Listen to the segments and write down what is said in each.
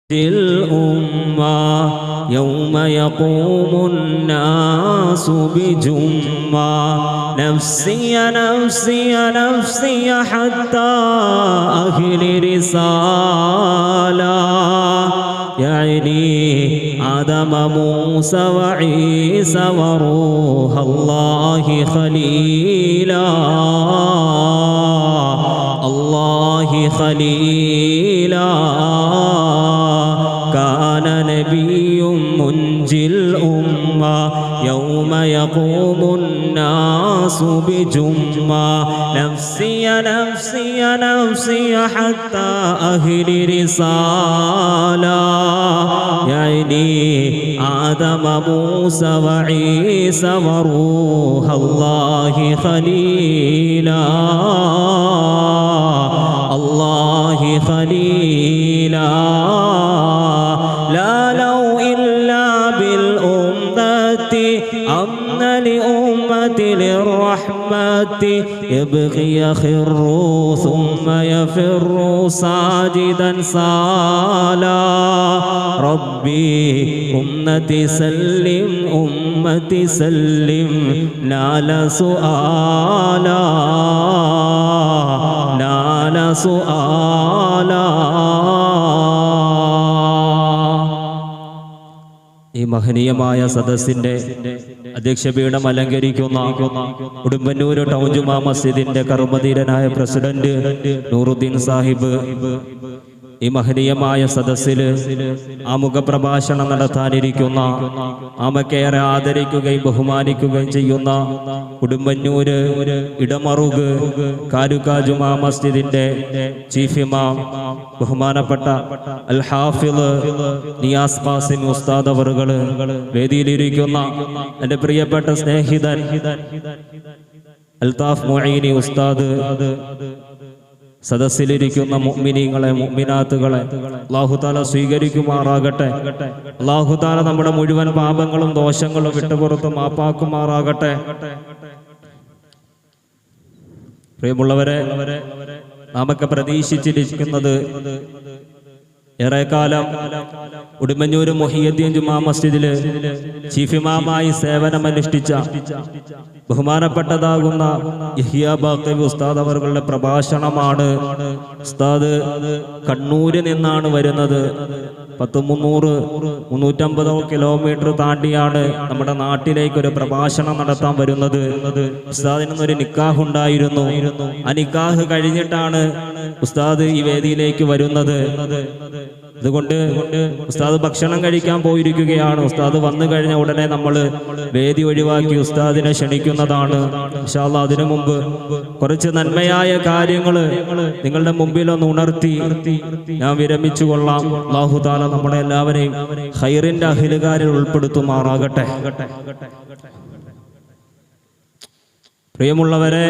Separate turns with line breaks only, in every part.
الأمة يوم يقوم الناس بجمة نفسي نفسي نفسي حتى أهل رسالة يعني آدم موسى وعيسى وروح الله خليلا الله خليلا كان نبي منجي الأمة يوم يقوم الناس بجمة نفسي نفسي نفسي حتى أهل رسالة يعني آدم موسى وعيسى وروح الله خليلا الله خليلا لا لو إلا بالأمة أمن لأمة للرحمة يبغي يخر ثم يفر ساجدا سالا ربي أمتي سلم أمتي سلم نال سؤالا نال سؤالا ഈ മഹനീയമായ സദസ്സിന്റെ അധ്യക്ഷപീഠം അലങ്കരിക്കുന്ന ഉടുമ്പന്നൂർ ടൗൺ ജുമാ മസ്ജിദിന്റെ കർമ്മധീരനായ പ്രസിഡന്റ് നൂറുദ്ദീൻ സാഹിബ് ഈ മഹനീയമായ സദസ്സിൽ ആമുഖ പ്രഭാഷണം നടത്താനിരിക്കുന്ന ആമക്കേറെ ആദരിക്കുകയും ബഹുമാനിക്കുകയും ചെയ്യുന്ന ഉടുമ്പന്നൂര് ഇടമറുക് കാരുക ജുമാ മസ്ജിദിന്റെ ചീഫ് ഇമാം ബഹുമാനപ്പെട്ട അൽ ഹാഫിള് നിയാസ് ഖാസിം ഉസ്താദ് അവറുകൾ, വേദിയിലിരിക്കുന്ന എൻ്റെ പ്രിയപ്പെട്ട സ്നേഹിതൻ അൽതാഫ് മുഈനി ഉസ്താദ്, സദസ്സിലിരിക്കുന്ന മുഅ്മിനീങ്ങളെ മുഅ്മിനാത്തുകളെ അല്ലാഹു തആല സ്വീകരിക്കുമാറാകട്ടെ. അല്ലാഹു തആല നമ്മുടെ മുഴുവൻ പാപങ്ങളും ദോഷങ്ങളും വിട്ടുപുറത്ത് മാപ്പാക്കുമാറാകട്ടെ. പ്രിയമുള്ളവരെ, നാമൊക്കെ പ്രതീക്ഷിച്ചിരിക്കുന്നത് ഏറെക്കാലം ഉടുമ്പന്നൂർ മുഹിയുദ്ദീൻ ജുമാ മസ്ജിദില് ചീഫ് ഇമാമായി സേവനമനുഷ്ഠിച്ച ബഹുമാനപ്പെട്ടതാകുന്ന യഹ്യാ ബാഖവി ഉസ്താദ് അവരുടെ പ്രഭാഷണമാണ്. ഉസ്താദ് കണ്ണൂരിൽ നിന്നാണ് വരുന്നത്. 300-350 കിലോമീറ്റർ താണ്ടിയാണ് നമ്മുടെ നാട്ടിലേക്ക് ഒരു പ്രഭാഷണം നടത്താൻ വരുന്നത്. ഉസ്താദിന് ഒരു നിക്കാഹ് ഉണ്ടായിരുന്നു. ആ നിക്കാഹ് കഴിഞ്ഞിട്ടാണ് ഉസ്താദ് ഈ വേദിയിലേക്ക് വരുന്നത്. അതുകൊണ്ട് ഉസ്താദ് ഭക്ഷണം കഴിക്കാൻ പോയിരിക്കുകയാണ്. ഉസ്താദ് വന്നു കഴിഞ്ഞ ഉടനെ നമ്മൾ വേദി ഒഴിവാക്കി ഉസ്താദിനെ ക്ഷണിക്കുന്നതാണ്. ഇൻഷാ അല്ലാഹ് അതിനു മുമ്പ് കുറച്ച് നന്മയായ കാര്യങ്ങൾ നിങ്ങളുടെ മുമ്പിലൊന്ന് ഉണർത്തി ഞാൻ വിരമിച്ചു കൊള്ളാം. അല്ലാഹു തആല നമ്മളെ എല്ലാവരെയും ഖൈറിന്റെ അഹ്ലുകാരിൽ ഉൾപ്പെടുത്തുമാറാകട്ടെ. പ്രിയമുള്ളവരെ,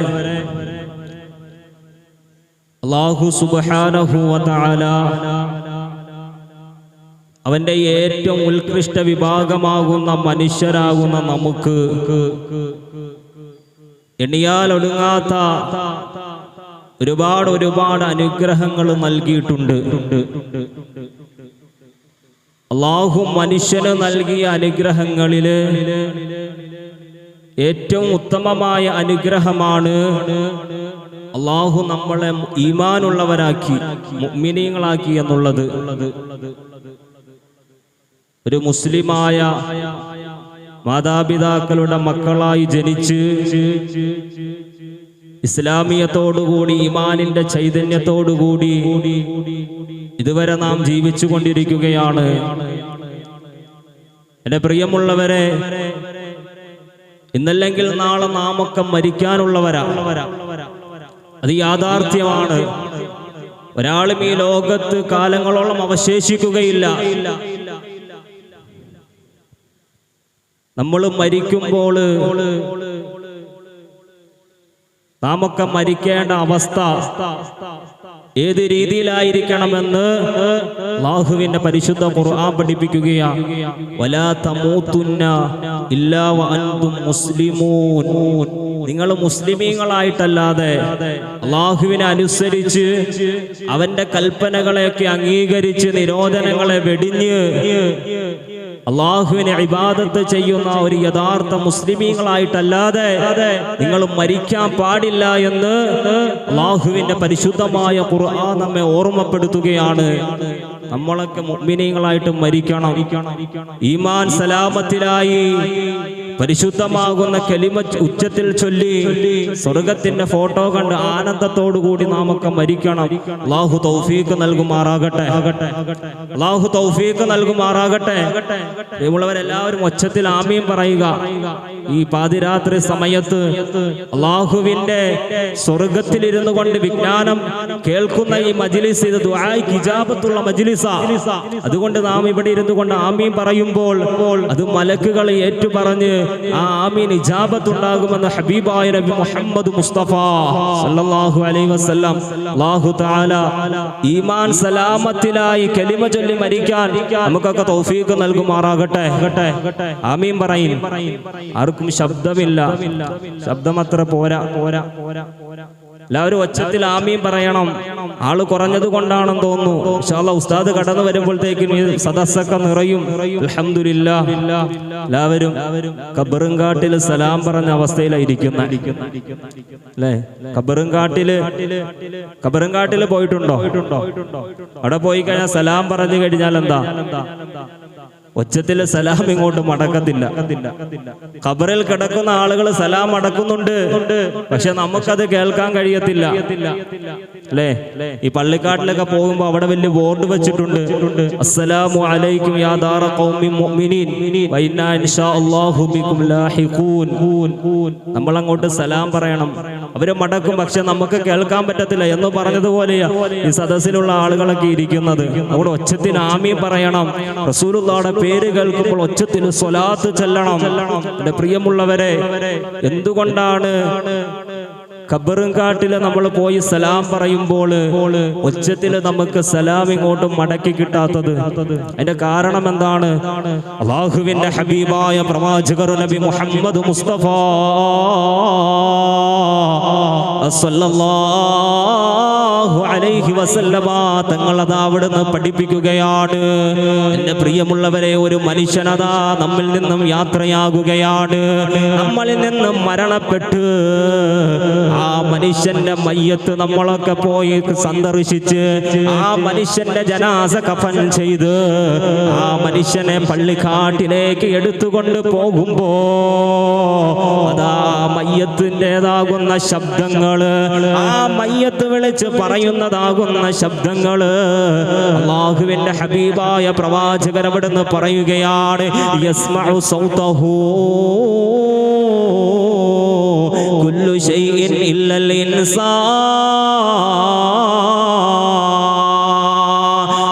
അല്ലാഹു സുബ്ഹാനഹു വ തആല അവന്റെ ഏറ്റവും ഉത്കൃഷ്ട വിഭാഗമാകുന്ന മനുഷ്യരാകുന്ന നമുക്ക് എണ്ണിയാൽ ഒടുങ്ങാത്ത ഒരുപാട് അനുഗ്രഹങ്ങൾ നൽകിയിട്ടുണ്ട്. അല്ലാഹു മനുഷ്യന് നൽകിയ അനുഗ്രഹങ്ങളില് ഏറ്റവും ഉത്തമമായ അനുഗ്രഹമാണ് അല്ലാഹു നമ്മളെ ഈമാനുള്ളവരാക്കി മുഅ്മിനീങ്ങളാക്കി എന്നുള്ളത്. ഒരു മുസ്ലിമായ മാതാപിതാക്കളുടെ മക്കളായി ജനിച്ച് ഇസ്ലാമിയത്തോടുകൂടി ഈമാനിന്റെ ചൈതന്യത്തോടുകൂടി ഇതുവരെ നാം ജീവിച്ചു കൊണ്ടിരിക്കുകയാണ്. എന്റെ പ്രിയമുള്ളവരെ, ഇന്നല്ലെങ്കിൽ നാളെ നാമൊക്കെ മരിക്കാനുള്ളവരാ. അത് യാഥാർത്ഥ്യമാണ്. ഒരാളും ഈ ലോകത്ത് കാലങ്ങളോളം അവശേഷിക്കുകയില്ല. നമ്മൾ മരിക്കുമ്പോൾ നാമൊക്കെ മരിക്കേണ്ട അവസ്ഥ ഏത് രീതിയിലായിരിക്കണമെന്ന് അല്ലാഹുവിന്റെ പരിശുദ്ധ ഖുർആൻ പഠിപ്പിക്കുകയാണ്. വലാ തമൂതുന്ന ഇല്ലാ വഅൻതും മുസ്ലിമൂൻ. നിങ്ങൾ മുസ്ലിമീങ്ങളായിട്ടല്ലാതെ അള്ളാഹുവിനെ അനുസരിച്ച് അവന്റെ കൽപ്പനകളെയൊക്കെ അംഗീകരിച്ച് നിരോധനങ്ങളെ വെടിഞ്ഞ് അള്ളാഹുവിനെ ഇബാദത്ത് ചെയ്യുന്ന ഒരു യഥാർത്ഥ മുസ്ലിമീങ്ങളായിട്ടല്ലാതെ നിങ്ങൾ മരിക്കാൻ പാടില്ല എന്ന് അള്ളാഹുവിന്റെ പരിശുദ്ധമായ ഖുർആൻ നമ്മെ ഓർമ്മപ്പെടുത്തുകയാണ്. നമ്മളൊക്കെ മുഅ്മിനീങ്ങളായിട്ട് മരിക്കണം. ഈമാൻ സലാമത്തിലായി പരിശുദ്ധമാകുന്ന കലിമ ഉച്ചത്തിൽ ചൊല്ലി സ്വർഗത്തിന്റെ ഫോട്ടോ കണ്ട് ആനന്ദത്തോടുകൂടി നാമൊക്കെ മരിക്കണം. അല്ലാഹു തൗഫീഖ് നൽകുമാറാകട്ടെ. അല്ലാഹു തൗഫീഖ് നൽകുമാറാകട്ടെ. പ്രിയമുള്ളവരെല്ലാവരും ഒച്ചത്തിൽ ആമീൻ പറയുക. ഈ പാതിരാത്രി സമയത്ത് അല്ലാഹുവിന്റെ സ്വർഗത്തിലിരുന്നു കൊണ്ട് വിജ്ഞാനം കേൾക്കുന്ന ഈ മജ്ലിസ് ഇത് ദുആയ്ക്ക് ഇജാബത്തുള്ള മജ്ലിസാ. അതുകൊണ്ട് നാം ഇവിടെ ഇരുന്നു കൊണ്ട് ആമീൻ പറയുമ്പോൾ അത് മലക്കുകൾ ഏറ്റുപറഞ്ഞ് ആ ആമീൻ ഇജാബത്തുണ്ടാകുമെന്ന് ഹബീബായ നബി മുഹമ്മദ് മുസ്തഫ സല്ലല്ലാഹു അലൈഹി വസല്ലം. അല്ലാഹു തആല ഈമാൻ സലാമത്തിലായി കലിമ ചൊല്ലി മരിക്കാൻ നമുക്കൊക്കെ തൗഫീഖ് നൽകുമാറാകട്ടെ. ആമീൻ പറയിൻ. ആർക്കും ശബ്ദമില്ല, ശബ്ദം അത്ര പോരാ. എല്ലാവരും ഒച്ചത്തിൽ ആമീൻ പറയണം. ആള് കുറഞ്ഞത് കൊണ്ടാണെന്ന് തോന്നുന്നു. ഇൻഷാ അല്ലാഹ് ഉസ്താദ് കടന്നു വരുമ്പോഴത്തേക്കും ഈ സദസ്സൊക്കെ നിറയും. അൽഹംദുലില്ലാഹ്. എല്ലാവരും കബറുംകാട്ടിൽ സലാം പറഞ്ഞ അവസ്ഥയിലായിരിക്കുന്ന അല്ലേ? കബറുംകാട്ടില് പോയിട്ടുണ്ടോ? അവിടെ പോയി കഴിഞ്ഞാൽ സലാം പറഞ്ഞു കഴിഞ്ഞാൽ എന്താ? ഒച്ചത്തില് സലാം ഇങ്ങോട്ട് മടക്കത്തില്ല. ഖബറിൽ കിടക്കുന്ന ആളുകൾ സലാം അടക്കുന്നുണ്ട്, പക്ഷെ നമുക്കത് കേൾക്കാൻ കഴിയത്തില്ല അല്ലേ? ഈ പള്ളിക്കാട്ടിലൊക്കെ പോകുമ്പോ അവിടെ വലിയ ബോർഡ് വെച്ചിട്ടുണ്ട്, അസ്സലാമു അലൈക്കും യാ ദാറ ഖൗമിൻ മുഅ്മിനീൻ വ ഇന്നാ ഇൻഷാ അല്ലാഹു ബികും ലാഹിഖൂൻ. നമ്മൾ അങ്ങോട്ട് സലാം പറയണം. അവര് മടക്കും, പക്ഷെ നമുക്ക് കേൾക്കാൻ പറ്റത്തില്ല എന്ന് പറഞ്ഞതുപോലെയാ ഈ സദസ്സിലുള്ള ആളുകളൊക്കെ ഇരിക്കുന്നത്. അവിടെ ഒച്ചത്തിന് ആമീൻ പറയണം. റസൂലുള്ളാഹിയുടെ പേര് കേൾക്കുമ്പോൾ ഒച്ചത്തിന് സ്വലാത്ത് ചൊല്ലണം. എന്റെ പ്രിയമുള്ളവരെ, എന്തുകൊണ്ടാണ് ഖബറുംകാട്ടില് നമ്മൾ പോയി സലാം പറയുമ്പോൾ ഒച്ചത്തില് നമുക്ക് സലാം ഇങ്ങോട്ട് മടക്കി കിട്ടാത്തത്? അതിന്റെ കാരണം എന്താണ്? അല്ലാഹുവിന്റെ ഹബീബായ പ്രവാചകർ നബി മുഹമ്മദ് മുസ്തഫ സല്ലല്ലാഹു അലൈഹി വസല്ലമ തങ്ങളത് അവിടുന്ന് പഠിപ്പിക്കുകയാണ്. എന്റെ പ്രിയമുള്ളവരെ, ഒരു മനുഷ്യനതാ നമ്മിൽ നിന്നും യാത്രയാകുകയാണ്. നമ്മളിൽ നിന്നും മരണപ്പെട്ട് ആ മനുഷ്യന്റെ മയ്യത്ത് നമ്മളൊക്കെ പോയി സന്ദർശിച്ച് ആ മനുഷ്യന്റെ ജനാസ കഫൻ ചെയ്ത് ആ മനുഷ്യനെ പള്ളിക്കാട്ടിലേക്ക് എടുത്തുകൊണ്ട് പോകുമ്പോ അതാ മയ്യത്തിൻ്റെതാകുന്ന ശബ്ദങ്ങള്, ആ മയ്യത്ത് വിളിച്ച് പറയുന്നതാകുന്ന ശബ്ദങ്ങള് അല്ലാഹുവിന്റെ ഹബീബായ പ്രവാചകർ അവിടുന്ന് പറയുകയാണ്, യസ്മഉ സൗതഹു കുല്ലു ശൈഇൻ ഇല്ലൽ ഇൻസാൻ.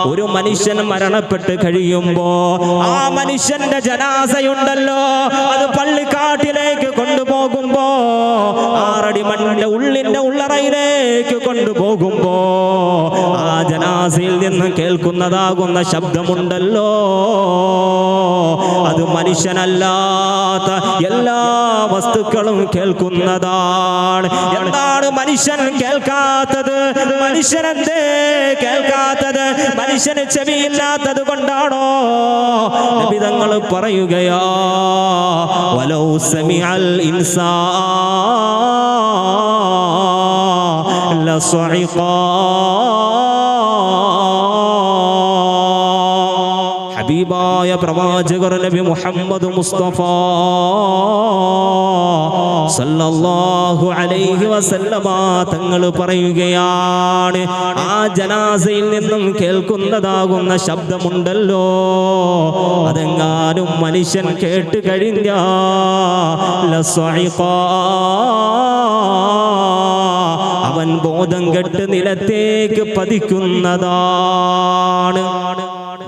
ഒരു മനുഷ്യൻ മരണപ്പെട്ട് കഴിയുമ്പോ ആ മനുഷ്യന്റെ ജനാസയുണ്ടല്ലോ, അത് പള്ളിക്കാട്ടിലേക്ക് കൊണ്ടുപോകുമ്പോ, ആറടി മണ്ണിന്റെ ഉള്ളിന്റെ ഉള്ളറയിലേക്ക് കൊണ്ടുപോകുമ്പോ ആ ജനാസയിൽ നിന്ന് കേൾക്കുന്നതാകുന്ന ശബ്ദമുണ്ടല്ലോ, അത് മനുഷ്യനല്ലാത്ത എല്ലാ വസ്തുക്കളും കേൾക്കുന്നതാണ്. എന്താണ് മനുഷ്യൻ കേൾക്കാത്തത്? മനുഷ്യനെന്തേ കേൾക്കാത്തത്? മനുഷ്യന് ചെവിയില്ലാത്തത് കൊണ്ടാണോ? നബി തങ്ങൾ പറയുകയാ, വലൗ സമിഅൽ ഇൻസാൻ ലസഇഖാ. ഹബീബായ പ്രവാചകർ നബി മുഹമ്മദ് മുസ്തഫ സല്ലല്ലാഹു അലൈഹി വസല്ലമ തങ്ങൾ പറയുകയാണ്, ആ ജനാസയിൽ നിന്നും കേൾക്കുന്നതാകുന്ന ശബ്ദമുണ്ടല്ലോ, അതെങ്ങാനും മനുഷ്യൻ കേട്ട് കഴിഞ്ഞാൽ ലസഇഖാ, അവൻ ബോധം കെട്ട് നിലത്തേക്ക് പതിക്കുന്നതാണ്.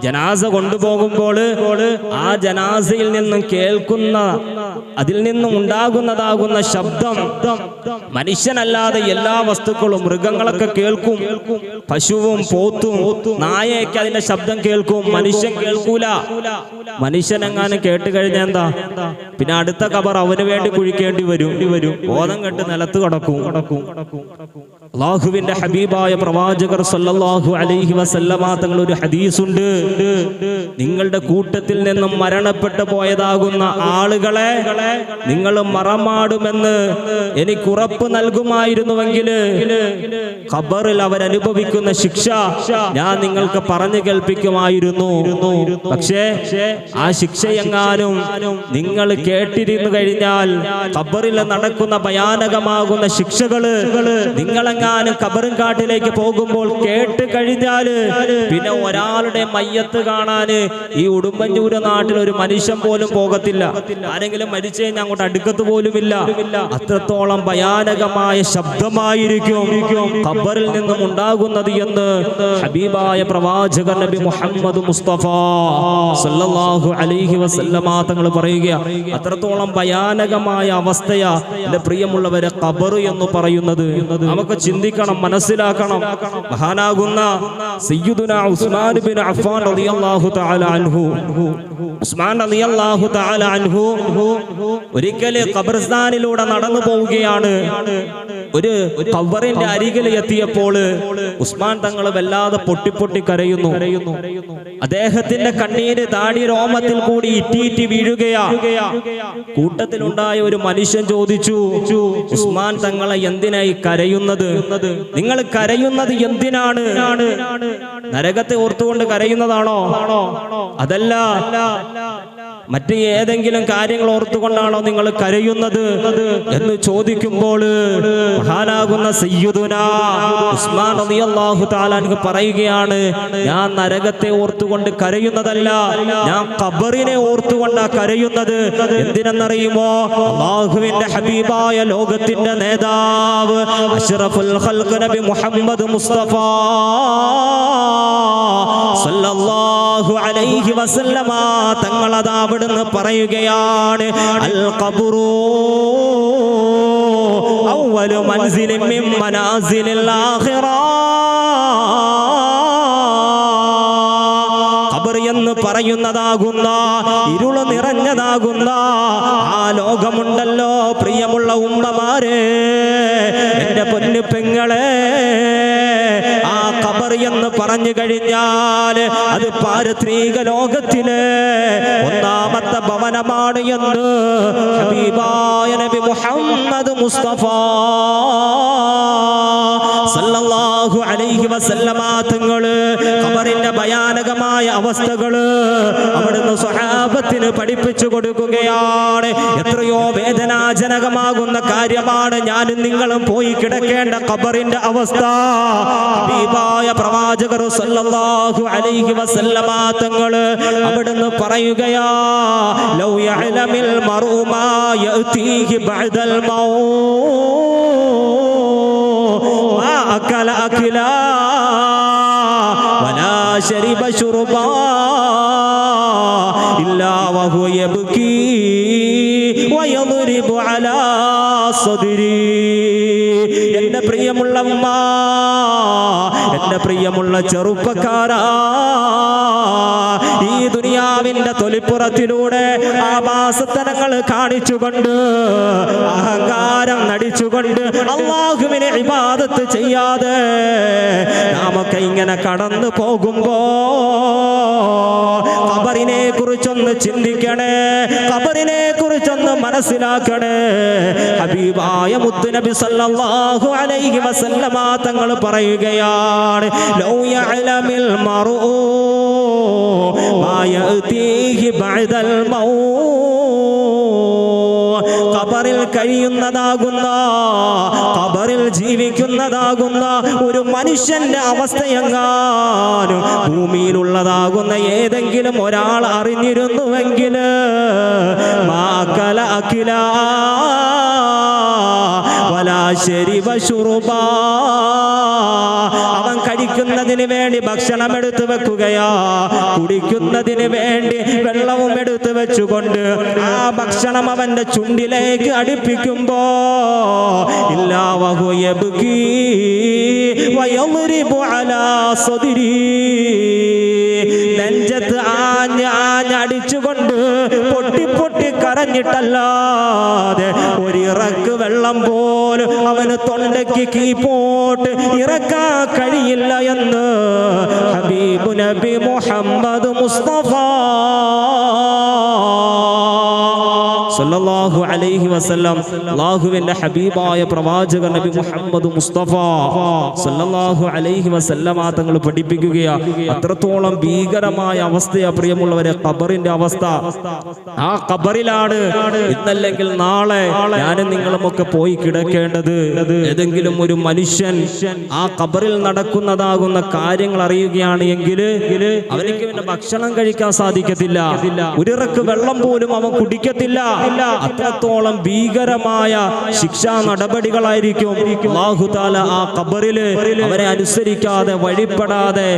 ജനാസ കൊണ്ടുപോകുമ്പോൾ ആ ജനാസയിൽ നിന്നും കേൾക്കുന്ന, അതിൽ നിന്നും ഉണ്ടാകുന്നതാകുന്ന ശബ്ദം മനുഷ്യനല്ലാതെ എല്ലാ വസ്തുക്കളും, മൃഗങ്ങളൊക്കെ കേൾക്കും. പശുവും പോത്തും നായയൊക്കെ അതിന്റെ ശബ്ദം കേൾക്കും, മനുഷ്യൻ കേൾക്കൂല. മനുഷ്യനെങ്ങാനും കേട്ട് കഴിഞ്ഞാൽ എന്താ, പിന്നെ അടുത്ത ഖബർ അവന് വേണ്ടി കുഴിക്കേണ്ടി വരും. ബോധം കെട്ട് നിലത്ത് കിടക്കും. അല്ലാഹുവിന്റെ ഹബീബായ പ്രവാചകർ സല്ലല്ലാഹു അലൈഹി വസല്ലമ തങ്ങൾ ഒരു ഹദീസുണ്ട്, നിങ്ങളുടെ കൂട്ടത്തിൽ നിന്നും മരണപ്പെട്ടു പോയതാകുന്ന ആളുകളെ നിങ്ങൾ മറമാടുമെന്ന് എനിക്ക് ഉറപ്പ് നൽകുമായിരുന്നുവെങ്കിൽ ഖബറിൽ അവരനുഭവിക്കുന്ന ശിക്ഷ ഞാൻ നിങ്ങൾക്ക് പറഞ്ഞു കേൾപ്പിക്കുമായിരുന്നു. പക്ഷേ ആ ശിക്ഷയെങ്ങാനും നിങ്ങൾ കേട്ടിരുന്നു കഴിഞ്ഞാൽ ഖബറിൽ നടക്കുന്ന ഭയാനകമാകുന്ന ശിക്ഷകള് നിങ്ങളെങ്ങാനും ഖബറും കാട്ടിലേക്ക് പോകുമ്പോൾ കേട്ട് കഴിഞ്ഞാൽ പിന്നെ ഒരാളുടെ മയ്യത്ത് കാണാന് ഈ ഉടുമ്പൻചൂര് നാട്ടിൽ ഒരു മനുഷ്യൻ പോലും പോകത്തില്ല. ആരെങ്കിലും മരിച്ചു കഴിഞ്ഞാൽ അങ്ങോട്ട് അടുക്കത്ത് പോലുമില്ല. അത്രത്തോളം ഭയാനകമായ ശബ്ദമായിരിക്കും ഖബറിൽ നിന്നും ഉണ്ടാകുന്നത് എന്ന് ഹബീബായ പ്രവാചകർ നബി മുഹമ്മദ് മുസ്തഫ സല്ലല്ലാഹു അലൈഹി വസല്ലമ തങ്ങൾ പറയുക. അത്രത്തോളം ഭയാനകമായ അവസ്ഥയാ എന്റെ പ്രിയമുള്ളവരെ ഖബർ എന്ന് പറയുന്നത്. നമുക്ക് ചിന്തിക്കണം, മനസ്സിലാക്കണം. മഹാനാകുന്ന സയ്യിദുനാ ഉസ്മാൻ ഇബ്നു അഫ്ഫാൻ റളിയല്ലാഹു തആല അൻഹു, ഉസ്മാൻ റളിയല്ലാഹു തആല അൻഹു ഒരിക്കൽ ഖബർസ്ഥാനിലൂടെ നടന്നു പോവുകയാണ്. ഒരു ഖബറിന്റെ അരികിൽ എത്തിയപ്പോൾ ഉസ്മാൻ തങ്ങൾ വല്ലാതെ പൊട്ടി കരയുന്നു. അദ്ദേഹത്തിന്റെ കണ്ണീര് താടി രോമത്തിൽ കൂടി ഇറ്റിയിറ്റി വീഴുകയാ. കൂട്ടത്തിലുണ്ടായ ഒരു മനുഷ്യൻ ചോദിച്ചു, ഉസ്മാൻ തങ്ങളെ എന്തിനായി കരയുന്നത്? നിങ്ങൾ കരയുന്നത് എന്തിനാണ്? നരകത്തെ ഓർത്തുകൊണ്ട് കരയുന്നതാണോ? അതല്ല, മറ്റ് ഏതെങ്കിലും കാര്യങ്ങൾ ഓർത്തുകൊണ്ടാണോ നിങ്ങൾ കരയുന്നത് എന്ന് ചോദിക്കുമ്പോൾ മഹാനാകുന്ന സയ്യിദുനാ ഉസ്മാൻ റളിയല്ലാഹു തആല അൻഹു പറയുകയാണ്, ഞാൻ നരകത്തെ ഓർത്തുകൊണ്ട് കരയുന്നതല്ല, ഞാൻ ഖബറിനെ ഓർത്തുകൊണ്ടാ കരയുന്നത്. എന്തിനെന്നറിയുമോ? അല്ലാഹുവിന്റെ ഹബീബായ ലോകത്തിന്റെ നേതാവ് അഷ്റഫുൽ ഖൽഖ് നബി മുഹമ്മദ് മുസ്തഫ സല്ലല്ലാഹു അലൈഹി വസല്ലമ തങ്ങളതാ അവിടുന്ന് പറയുകയാണ്, അൽ ഖബ്റു അവ്വലു മൻസിലിൻ മിൻ മനാസിലിൽ ആഖിറ. ഖബർ എന്ന് പറയുന്നതാകുന്ന ഇരുള് നിറഞ്ഞതാകുന്ന ആ ലോകമുണ്ടല്ലോ പ്രിയമുള്ള ഉമ്മമാരെ, എന്റെ പൊന്നു പെങ്ങളെ, ആ ഖബർ എന്ന് പറഞ്ഞു കഴിഞ്ഞാൽ അത് പാരത്രിക ലോകത്തിലെ ഒന്നാമത്തെ ഭവനമാണ് എന്ന് ഹബീബായ നബി മുഹമ്മദ് മുസ്തഫ സല്ലല്ലാഹു അലൈഹി വസല്ലമ തങ്ങള് ഖബറിന്റെ ഭയാനകമായ അവസ്ഥകള് അവിടുന്ന് സ്വഹാബത്തിന് പഠിപ്പിച്ചു കൊടുക്കുകയാണ്. എത്രയോ വേദനാജനകമാകുന്ന കാര്യമാണ് ഞാനും നിങ്ങളും പോയി കിടക്കേണ്ട ഖബറിന്റെ അവസ്ഥ. ഹബീബായ പ്രവാചകർ സല്ലല്ലാഹു അലൈഹി വസല്ലമ തങ്ങള് അവിടുന്ന് പറയുകയാ, ലൗ യഅലമിൽ മർഉ മാ യഅതീഹി ബഅദൽ മൗത്ത് മാ അകല അക്ലാ വലാ ശരിബ ശുർബാ ഇല്ലാ വഹു യബ്കീ വയദ്രിബു അലാ സദ്രി. എന്റെ പ്രിയമുള്ള ഉമ്മ, എന്റെ പ്രിയമുള്ള ചെറുപ്പക്കാരാ, ഈ ദുനിയാവിന്റെ തൊലിപ്പുറത്തിലൂടെ ആഭാസത്തനങ്ങൾ കാണിച്ചുകൊണ്ട് അഹങ്കാരം നടിച്ചുകൊണ്ട് അല്ലാഹുവിനെ ഇബാദത്ത് ചെയ്യാതെ നാമൊക്കെ ഇങ്ങനെ കടന്നു പോകുമ്പോ ഖബറിനെ കുറിച്ചൊന്ന് ചിന്തിക്കണേ, ഖബറിനെ കുറിച്ചൊന്ന് മനസ്സിലാക്കണേ. ഹബീബായ മുത്തുനബി സല്ലല്ലാഹു അലൈഹി വസല്ലമ തങ്ങൾ പറയുകയാണ്, ലൗ യഅലമിൽ മർഉ മാ യഅതീഹി ബഅദൽ മൗത്ത്. ഖബറിൽ കഴിയുന്നതാകുന്ന, ഖബറിൽ ജീവിക്കുന്നതാകുന്ന ഒരു മനുഷ്യന്റെ അവസ്ഥയെങ്ങാനും ഭൂമിയിലുള്ളതാകുന്ന ഏതെങ്കിലും ഒരാൾ അറിഞ്ഞിരുന്നുവെങ്കിൽ മാകല അഖില വലാ ശരിബ ശുർബ, അവൻ കഴിക്കുന്നതിന് വേണ്ടി ഭക്ഷണം എടുത്തു വെക്കുകയാ, കുടിക്കുന്നതിന് വേണ്ടി വെള്ളവും എടുത്തു വെച്ചുകൊണ്ട് ആ ഭക്ഷണം അവന്റെ ചുണ്ടിലേക്ക് അടുപ്പിക്കുമ്പോ ഇല്ലാ വഹു യബ്കി വയദ്രിബു അലാ സദ്രി, നെഞ്ചത്ത് ആഞ്ഞടിച്ചുകൊണ്ട് പൊട്ടി പൊട്ടി കരഞ്ഞിട്ടല്ലാതെ ഒരിറക്ക് വെള്ളം പോലും അവന് തൊണ്ടയ്ക്ക് കീപ്പോട്ട് ഇറക്കാൻ കഴിയില്ല എന്ന് ഹബീബ് നബി മുഹമ്മദ് മുസ്തഫ സല്ലല്ലാഹു അലൈഹി വസല്ലം, അല്ലാഹുവിന്റെ ഹബീബായ പ്രവാചകൻ നബി മുഹമ്മദ് മുസ്തഫ സല്ലല്ലാഹു അലൈഹി വസല്ലം തങ്ങൾ പഠിപ്പിക്കുകയാ. അത്രത്തോളം ഭീകരമായ അവസ്ഥയാ പ്രിയമുള്ളവരെ ഖബറിന്റെ അവസ്ഥ. ആ ഖബറിലാണ് ഇന്നല്ലെങ്കിൽ നാളെ ഞാനും നിങ്ങളുമൊക്കെ പോയി കിടക്കേണ്ടത്. ഏതെങ്കിലും ഒരു മനുഷ്യൻ ആ ഖബറിൽ നടക്കുന്നതാകുന്ന കാര്യങ്ങൾ അറിയുകയാണ് എങ്കിൽ അവനിക്ക് പിന്നെ ഭക്ഷണം കഴിക്കാൻ സാധിക്കത്തില്ല, ഒരിറക്ക് വെള്ളം പോലും അവൻ കുടിക്കത്തില്ല. അത്രത്തോളം ഭീകരമായ ശിക്ഷാ നടപടികളായിരിക്കും അല്ലാഹു തആല ആ ഖബറിൽ അവരെ അനുസരിക്കാതെ വഴിപ്പെടാതെ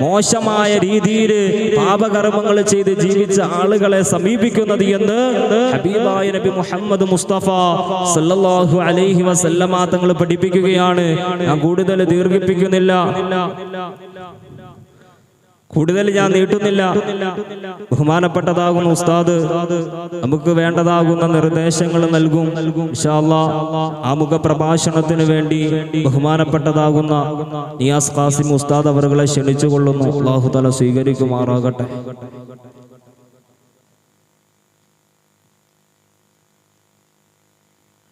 മോശമായ രീതിയിൽ പാപകർമ്മങ്ങൾ ചെയ്ത് ജീവിച്ച ആളുകളെ സമീപിക്കുന്നത് എന്ന് ഹബീബായ നബി മുഹമ്മദ് മുസ്തഫ സല്ലല്ലാഹു അലൈഹി വസല്ലമ തങ്ങൾ പഠിപ്പിക്കുകയാണ്. ഞാൻ കൂടുതൽ ദീർഘിപ്പിക്കുന്നില്ല, കൂടുതൽ ഞാൻ നീട്ടുന്നില്ല. ബഹുമാനപ്പെട്ടതാകുന്ന ഉസ്താദ് നമുക്ക് വേണ്ടതാകുന്ന നിർദ്ദേശങ്ങൾ നൽകും ഇൻഷാ അല്ലാഹ്. ആമുഖ പ്രഭാഷണത്തിന് വേണ്ടി ബഹുമാനപ്പെട്ടതാകുന്ന നിയാസ് ഖാസിം ഉസ്താദ് അവരുകളെ ക്ഷണിച്ചുകൊള്ളുന്നു. അല്ലാഹു തആല സ്വീകരിക്കുമാറാകട്ടെ.